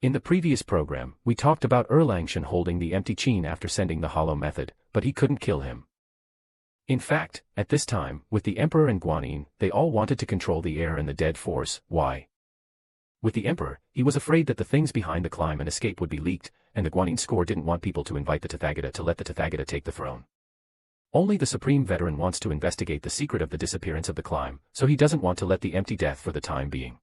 In the previous program, we talked about Erlangshan holding the empty chain after sending the hollow method, but he couldn't kill him. In fact, at this time, with the Emperor and Guanyin, they all wanted to control the air and the dead force. Why? With the Emperor, he was afraid that the things behind the climb and escape would be leaked, and the Guanyin score didn't want people to invite the Tathagata to let the Tathagata take the throne. Only the Supreme Veteran wants to investigate the secret of the disappearance of the climb, so he doesn't want to let the empty death for the time being.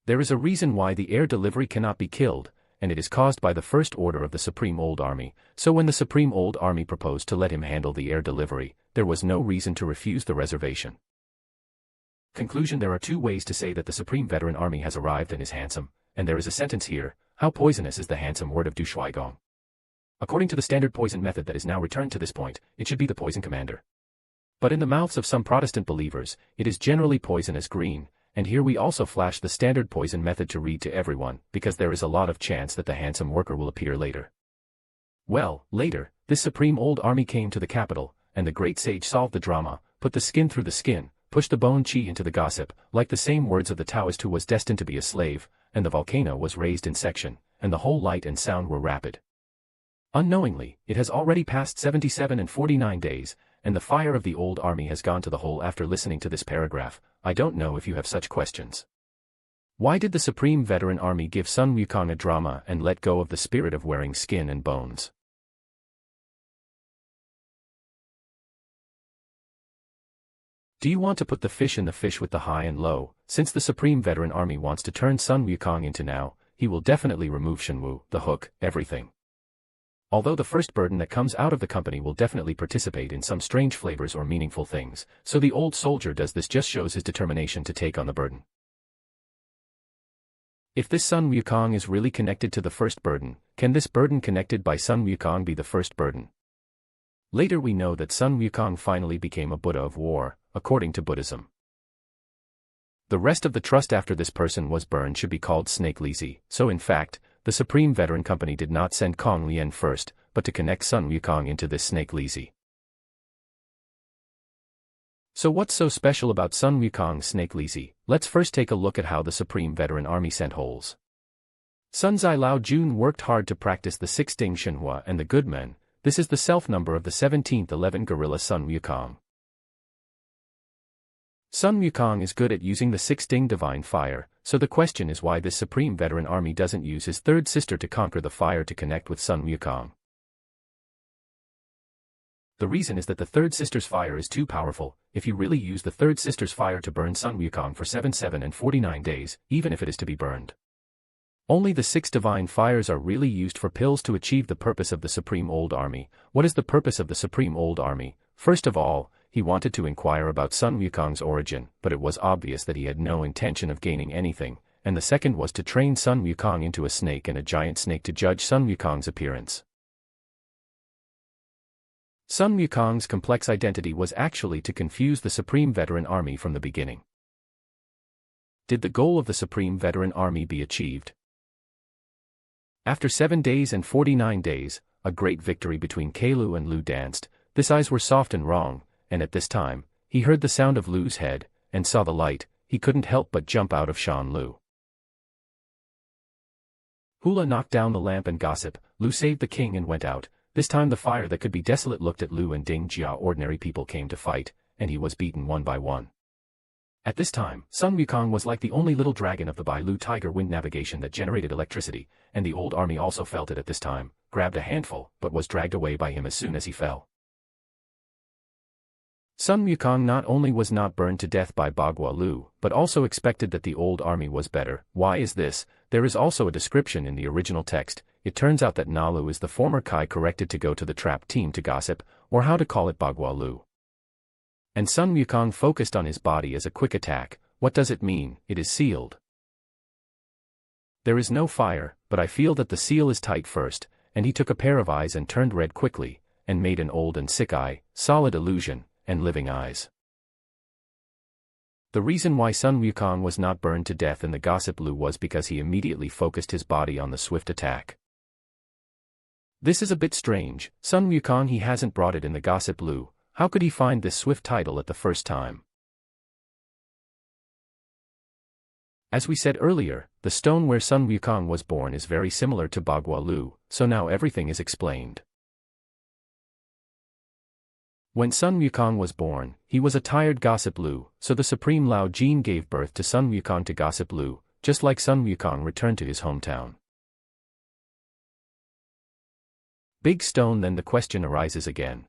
There is a reason why the air delivery cannot be killed, and it is caused by the First Order of the Supreme Old Army, so when the Supreme Old Army proposed to let him handle the air delivery, there was no reason to refuse the reservation. Conclusion: there are two ways to say that the Supreme Veteran Army has arrived and is handsome, and there is a sentence here: how poisonous is the handsome word of Du Shuigong. According to the standard poison method that is now returned to this point, it should be the poison commander. But in the mouths of some Protestant believers, it is generally poisonous green, and here we also flash the standard poison method to read to everyone, because there is a lot of chance that the handsome worker will appear later. Well, later, this Supreme Old Army came to the capital, and the great sage solved the drama, put the skin through the skin, pushed the bone chi into the gossip, like the same words of the Taoist who was destined to be a slave, and the volcano was raised in section, and the whole light and sound were rapid. Unknowingly, it has already passed 77 and 49 days, and the fire of the old army has gone to the hole after listening to this paragraph. I don't know if you have such questions. Why did the Supreme Veteran Army give Sun Wukong a drama and let go of the spirit of wearing skin and bones? Do you want to put the fish in the fish with the high and low? Since the Supreme Veteran Army wants to turn Sun Wukong into now, he will definitely remove Shenwu, the hook, everything. Although the first burden that comes out of the company will definitely participate in some strange flavors or meaningful things, so the old soldier does this just shows his determination to take on the burden. If this Sun Wukong is really connected to the first burden, can this burden connected by Sun Wukong be the first burden? Later we know that Sun Wukong finally became a Buddha of war, according to Buddhism. The rest of the trust after this person was burned should be called Snake Lizi, so in fact, the Supreme Veteran Company did not send Kong Lian first, but to connect Sun Wukong into this Snake Lizi. So what's so special about Sun Wukong's Snake Lizi? Let's first take a look at how the Supreme Veteran Army sent holes. Sun Zai Lao Jun worked hard to practice the 6 Ding Shenhua and the good men. This is the self-number of the 17th 11 Guerrilla Sun Wukong. Sun Wukong is good at using the 6 Ding Divine Fire, so the question is why this Supreme Veteran Army doesn't use his third sister to conquer the fire to connect with Sun Wukong. The reason is that the third sister's fire is too powerful. If you really use the third sister's fire to burn Sun Wukong for 7 and 49 days, even if it is to be burned. Only the 6 divine fires are really used for pills to achieve the purpose of the Supreme Old Army. What is the purpose of the Supreme Old Army? First of all, he wanted to inquire about Sun Wukong's origin, but it was obvious that he had no intention of gaining anything, and the second was to train Sun Wukong into a snake and a giant snake to judge Sun Wukong's appearance. Sun Wukong's complex identity was actually to confuse the Supreme Veteran Army from the beginning. Did the goal of the Supreme Veteran Army be achieved? After 7 days and 49 days, a great victory between Keilu and Lu danced. His eyes were soft and wrong, and at this time, he heard the sound of Lu's head, and saw the light. He couldn't help but jump out of Shan Lu. Hula knocked down the lamp and gossip. Lu saved the king and went out. This time the fire that could be desolate looked at Lu and Ding Jia. Ordinary people came to fight, and he was beaten one by one. At this time, Sun Wukong was like the only little dragon of the Bai Lu Tiger wind navigation that generated electricity, and the old army also felt it at this time, grabbed a handful, but was dragged away by him as soon as he fell. Sun Wukong not only was not burned to death by Bagua Lu, but also expected that the old army was better. Why is this? There is also a description in the original text. It turns out that Nalu is the former Kai corrected to go to the trap team to gossip, or how to call it Bagua Lu. And Sun Wukong focused on his body as a quick attack. What does it mean? It is sealed. There is no fire, but I feel that the seal is tight first, and he took a pair of eyes and turned red quickly, and made an old and sick eye, solid illusion, and living eyes. The reason why Sun Wukong was not burned to death in the gossip Lu was because he immediately focused his body on the swift attack. This is a bit strange. Sun Wukong he hasn't brought it in the gossip Lu. How could he find this swift title at the first time? As we said earlier, the stone where Sun Wukong was born is very similar to Bagua Lu, so now everything is explained. When Sun Wukong was born, he was a tired Gossip Lu, so the Supreme Lao Jin gave birth to Sun Wukong to Gossip Lu, just like Sun Wukong returned to his hometown. Big stone. Then the question arises again.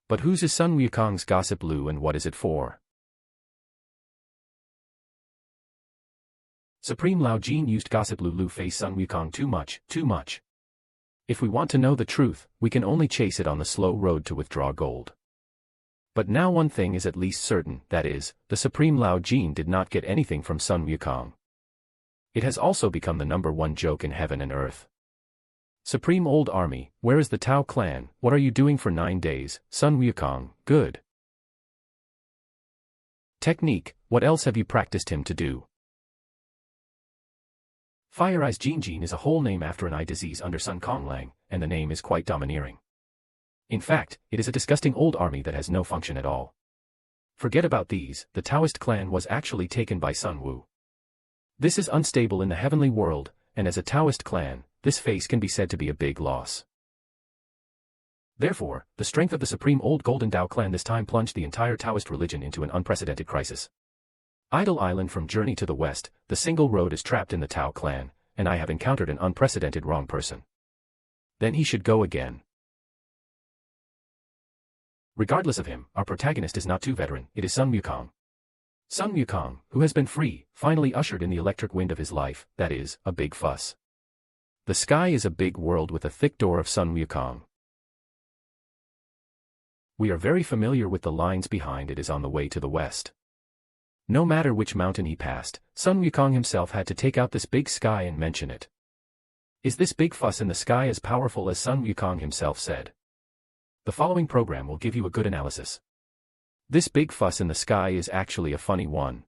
But whose is Sun Wukong's Gossip Lu and what is it for? Supreme Lao Jin used Gossip Lu face Sun Wukong too much. If we want to know the truth, we can only chase it on the slow road to withdraw gold. But now one thing is at least certain, that is, the Supreme Lao Jin did not get anything from Sun Wukong. It has also become the #1 joke in heaven and earth. Supreme Old Army, where is the Tao clan? What are you doing for 9 days, Sun Wukong? Good. Technique, what else have you practiced him to do? Fire Eyes Jin is a whole name after an eye disease under Sun Konglang, and the name is quite domineering. In fact, it is a disgusting old army that has no function at all. Forget about these, the Taoist clan was actually taken by Sun Wu. This is unstable in the heavenly world, and as a Taoist clan, this face can be said to be a big loss. Therefore, the strength of the Supreme Old Golden Tao clan this time plunged the entire Taoist religion into an unprecedented crisis. Idle Island from Journey to the West, the single road is trapped in the Tao clan, and I have encountered an unprecedented wrong person. Then he should go again. Regardless of him, our protagonist is not too veteran, it is Sun Wukong. Sun Wukong, who has been free, finally ushered in the electric wind of his life, that is, a big fuss. The sky is a big world with a thick door of Sun Wukong. We are very familiar with the lines behind it is on the way to the west. No matter which mountain he passed, Sun Wukong himself had to take out this big sky and mention it. Is this big fuss in the sky as powerful as Sun Wukong himself said? The following program will give you a good analysis. This big fuss in the sky is actually a funny one.